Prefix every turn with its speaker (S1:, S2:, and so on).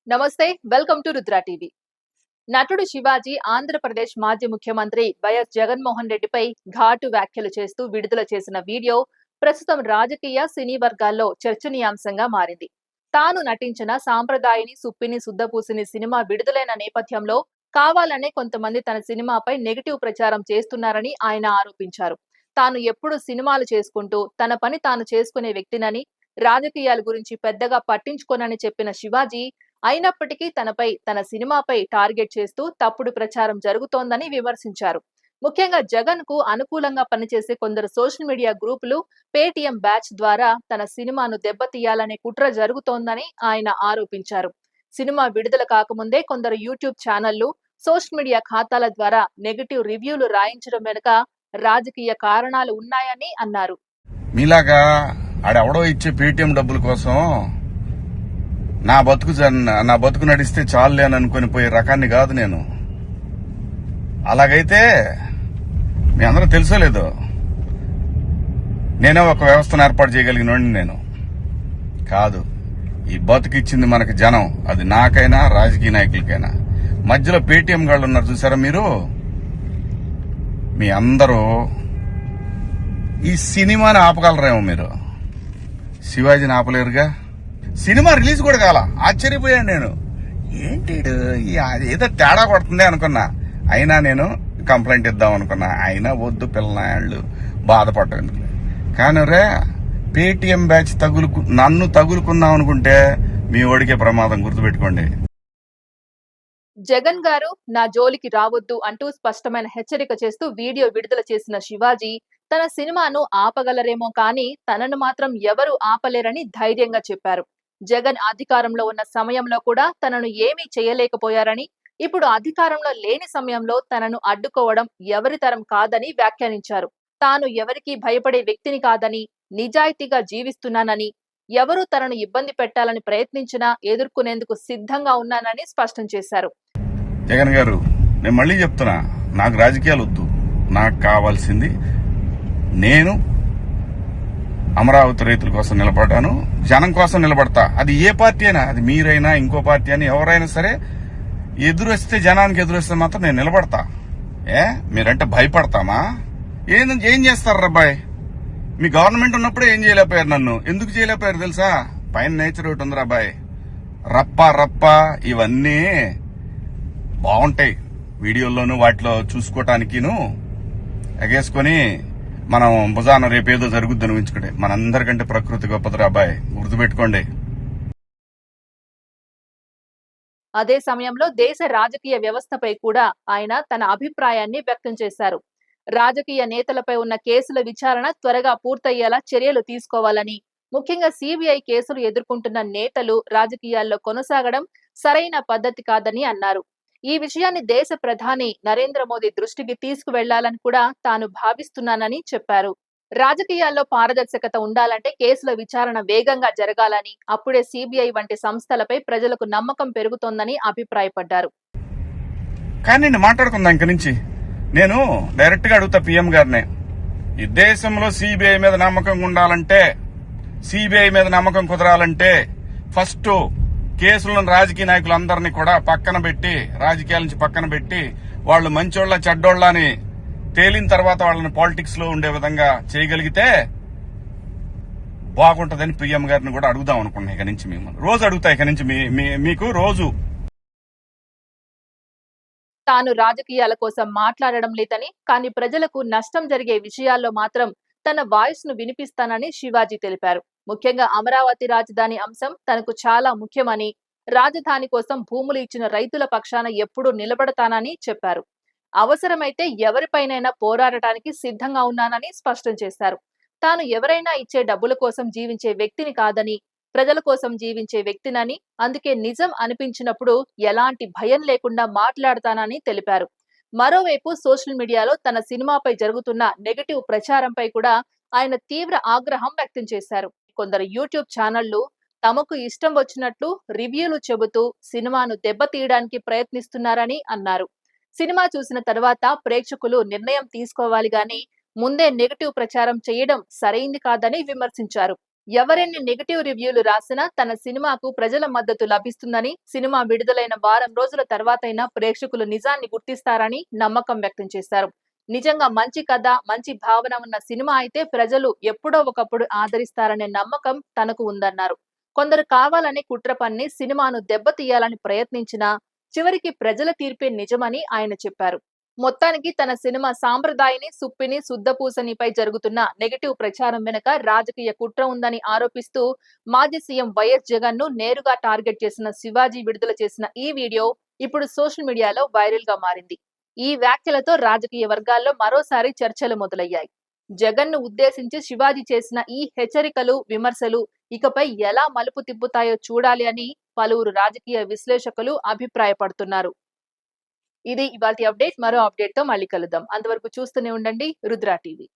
S1: నమస్తే, welcome to Rudra TV. నటుడు శివాజీ ఆంధ్రప్రదేశ్ మాజీ ముఖ్యమంత్రి వైఎస్ జగన్మోహన్ రెడ్డిపై ఘాటు వ్యాఖ్యలు చేస్తూ విడుదల చేసిన వీడియో ప్రస్తుతం రాజకీయ సినీ వర్గాల్లో చర్చనీయాంశంగా మారింది. తాను నటించిన సాంప్రదాయని సుప్పిని సుద్దపూసిని సినిమా విడుదలైన నేపథ్యంలో కావాలనే కొంతమంది తన సినిమాపై నెగిటివ్ ప్రచారం చేస్తున్నారని ఆయన ఆరోపించారు. తాను ఎప్పుడు సినిమాలు చేసుకుంటూ తన పని తాను చేసుకునే వ్యక్తినని, రాజకీయాల గురించి పెద్దగా పట్టించుకోనని చెప్పిన శివాజీ అయినప్పటికీ తన సినిమాపై టార్గెట్ చేస్తూ తప్పుడు ప్రచారం జరుగుతోందని విమర్శించారు. ముఖ్యంగా జగన్ కు అనుకూలంగా పనిచేసే కొందరు సోషల్ మీడియా గ్రూపులు పేటీఎం బ్యాచ్ ద్వారా తన సినిమాను దెబ్బతీయాలనే కుట్ర జరుగుతోందని ఆయన ఆరోపించారు. సినిమా విడుదల కాకముందే కొందరు యూట్యూబ్ ఛానళ్లు, సోషల్ మీడియా ఖాతాల ద్వారా నెగటివ్ రివ్యూలు రాయించడం వెనుక రాజకీయ కారణాలు ఉన్నాయని అన్నారు.
S2: మీలాగా ఆడెవడో ఇచ్చే పేటీఎం డబ్బుల కోసం నా బతుకు నడిస్తే చాలులే అని అనుకుని పోయే రకాన్ని కాదు నేను. అలాగైతే మీ అందరూ తెలుసో లేదో, నేనే ఒక వ్యవస్థను ఏర్పాటు చేయగలిగినోడిని నేను కాదు. ఈ బతుకిచ్చింది మనకి జనం, అది నాకైనా రాజకీయ నాయకులకైనా. మధ్యలో పేటీఎం గాళ్ళు ఉన్నారు చూసారా మీరు, మీ అందరూ ఈ సినిమాని ఆపగలరేమో, మీరు శివాజీని ఆపలేరుగా. సినిమా రిలీజ్ కూడా కాల, ఆశ్చర్యపోయాను నేను. ఏంటి ఏదో తేడా కొడుతుంది అనుకున్నా. అయినా నేను కంప్లైంట్ ఇద్దాం అనుకున్నా. అయినా వద్దు పిల్లనాళ్ళు బాధపడటం. కానీ రే పేటీఎం బ్యాచ్ నన్ను తగులుకుందాం అనుకుంటే మీ ఓడికే ప్రమాదం, గుర్తుపెట్టుకోండి.
S1: జగన్ గారు నా జోలికి రావద్దు అంటూ స్పష్టమైన హెచ్చరిక చేస్తూ వీడియో విడుదల చేసిన శివాజీ తన సినిమాను ఆపగలరేమో కానీ తనను మాత్రం ఎవరు ఆపలేరని ధైర్యంగా చెప్పారు. జగన్ అధికారంలో ఉన్న సమయంలో కూడా తనను ఏమీ చేయలేకపోయారని, ఇప్పుడు అధికారంలో లేని సమయంలో తనను అడ్డుకోవడం ఎవరి తరం కాదని వ్యాఖ్యానించారు. తాను ఎవరికీ భయపడే వ్యక్తిని కాదని, నిజాయితీగా జీవిస్తున్నానని, ఎవరూ తనను ఇబ్బంది పెట్టాలని ప్రయత్నించినా ఎదుర్కొనేందుకు సిద్ధంగా ఉన్నానని స్పష్టం చేశారు.
S2: జగన్ గారు, నేను మళ్ళీ చెప్తున్నా, నాకు రాజకీయాలు వద్దు. నాకు కావాల్సింది, నేను అమరావతి రైతుల కోసం నిలబడ్డాను, జనం కోసం నిలబడతా. అది ఏ పార్టీ అయినా, అది మీరైనా ఇంకో పార్టీ అని ఎవరైనా సరే, ఎదురొస్తే జనానికి ఎదురొస్తే మాత్రం నేను నిలబడతా. మీరంటే భయపడతామా? ఏం చేస్తారు రబ్బాయ్? మీ గవర్నమెంట్ ఉన్నప్పుడే ఏం చేయలేకపోయారు, నన్ను ఎందుకు చేయలేకపోయారు తెలుసా? పైన నేచర్ ఒకటి ఉంది రాబాయ్, రప్ప ఇవన్నీ బాగుంటాయి వీడియోల్లోనూ వాటిలో చూసుకోవటానికిను. ఎగేసుకొని మనం భుజాన రేపేదో జరుగుద్దని ఊహించుకుంటే, మనందరికంటే ప్రకృతి గొప్పది రాబాయ్, గుర్తుపెట్టుకోండి.
S1: అదే సమయంలో దేశ రాజకీయ వ్యవస్థపై కూడా ఆయన తన అభిప్రాయాన్ని వ్యక్తం చేశారు. రాజకీయ నేతలపై ఉన్న కేసుల విచారణ త్వరగా పూర్తయ్యేలా చర్యలు తీసుకోవాలని, ముఖ్యంగా సిబిఐ కేసులు ఎదుర్కొంటున్న నేతలు రాజకీయాల్లో కొనసాగడం సరైన పద్ధతి కాదని అన్నారు. ఈ విషయాన్ని దేశ ప్రధాని నరేంద్ర మోదీ దృష్టికి తీసుకువెళ్లాలని కూడా తాను భావిస్తున్నానని చెప్పారు. రాజకీయాల్లో పారదర్శకత ఉండాలంటే కేసుల విచారణ వేగంగా జరగాలని, అప్పుడే సిబిఐ వంటి సంస్థలపై ప్రజలకు నమ్మకం పెరుగుతోందని అభిప్రాయపడ్డారు.
S2: కానీ నేను మాట్లాడుకుందా ఇంక నుంచి, నేను డైరెక్ట్ గా అడుగుతా పిఎం గారినే, ఈ దేశంలో సిబిఐ మీద నమ్మకం ఉండాలంటే, సిబిఐ మీద నమ్మకం కుదరాలంటే ఫస్ట్ కేసులను రాజకీయ నాయకులందరినీ కూడా పక్కన పెట్టి, రాజకీయాల నుంచి పక్కన పెట్టి, వాళ్ళు మంచోళ్ళ చెడ్డోళ్ళ అని తేలిన తర్వాత వాళ్ళని పాలిటిక్స్ లో ఉండే విధంగా చేయగలిగితే బాగుంటదని పిఎం గారిని కూడా అడుగుదాం అనుకున్నా. ఇక నుంచి మేము రోజు అడుగుతా, ఇక నుంచి మీకు రోజు.
S1: తాను రాజకీయాల కోసం మాట్లాడడం లేదని, కానీ ప్రజలకు నష్టం జరిగే విషయాల్లో మాత్రం తన వాయిస్ ను వినిపిస్తానని శివాజీ తెలిపారు. ముఖ్యంగా అమరావతి రాజధాని అంశం తనకు చాలా ముఖ్యమని, రాజధాని కోసం భూములు ఇచ్చిన రైతుల పక్షాన ఎప్పుడూ నిలబడతానని చెప్పారు. అవసరమైతే ఎవరిపైనైనా పోరాడటానికి సిద్ధంగా ఉన్నానని స్పష్టం చేశారు. తాను ఎవరైనా ఇచ్చే డబ్బుల కోసం జీవించే వ్యక్తిని కాదని, ప్రజల కోసం జీవించే వ్యక్తినని, అందుకే నిజం అనిపించినప్పుడు ఎలాంటి భయం లేకుండా మాట్లాడతానని తెలిపారు. మరోవైపు సోషల్ మీడియాలో తన సినిమాపై జరుగుతున్న నెగటివ్ ప్రచారంపై కూడా ఆయన తీవ్ర ఆగ్రహం వ్యక్తం చేశారు. కొందరు యూట్యూబ్ ఛానళ్లు తమకు ఇష్టం వచ్చినట్లు రివ్యూలు చెబుతూ సినిమాను దెబ్బతీయడానికి ప్రయత్నిస్తున్నారని అన్నారు. సినిమా చూసిన తర్వాత ప్రేక్షకులు నిర్ణయం తీసుకోవాలి గాని ముందే నెగటివ్ ప్రచారం చేయడం సరైంది కాదని విమర్శించారు. ఎవరెన్ని నెగటివ్ రివ్యూలు రాసినా తన సినిమాకు ప్రజల మద్దతు లభిస్తుందని, సినిమా విడుదలైన వారం రోజుల తర్వాతైనా ప్రేక్షకులు నిజాన్ని గుర్తిస్తారని నమ్మకం వ్యక్తం చేశారు. నిజంగా మంచి కథ, మంచి భావన ఉన్న సినిమా అయితే ప్రజలు ఎప్పుడో ఒకప్పుడు ఆదరిస్తారనే నమ్మకం తనకు ఉందన్నారు. కొందరు కావాలని కుట్ర పన్ని సినిమాను దెబ్బతీయాలని ప్రయత్నించినా చివరికి ప్రజల తీర్పే నిజమని ఆయన చెప్పారు. మొత్తానికి తన సినిమా సాంప్రదాయని, సుప్పిని, శుద్ధపూసనిపై జరుగుతున్న నెగటివ్ ప్రచారం వెనుక రాజకీయ కుట్ర ఉందని ఆరోపిస్తూ మాజీ సీఎం వైఎస్ జగన్ ను నేరుగా టార్గెట్ చేసిన శివాజీ విడుదల చేసిన ఈ వీడియో ఇప్పుడు సోషల్ మీడియాలో వైరల్ గా మారింది. ఈ వ్యాఖ్యలతో రాజకీయ వర్గాల్లో మరోసారి చర్చలు మొదలయ్యాయి. జగన్ ను ఉద్దేశించి శివాజీ చేసిన ఈ హెచ్చరికలు, విమర్శలు ఇకపై ఎలా మలుపు తిప్పుతాయో చూడాలి అని పలువురు రాజకీయ విశ్లేషకులు అభిప్రాయపడుతున్నారు. ఇది ఇవాల్టి అప్డేట్. మరో అప్డేట్ తో మళ్ళీ కలుద్దాం. అంతవరకు చూస్తూనే ఉండండి రుద్ర టీవీ.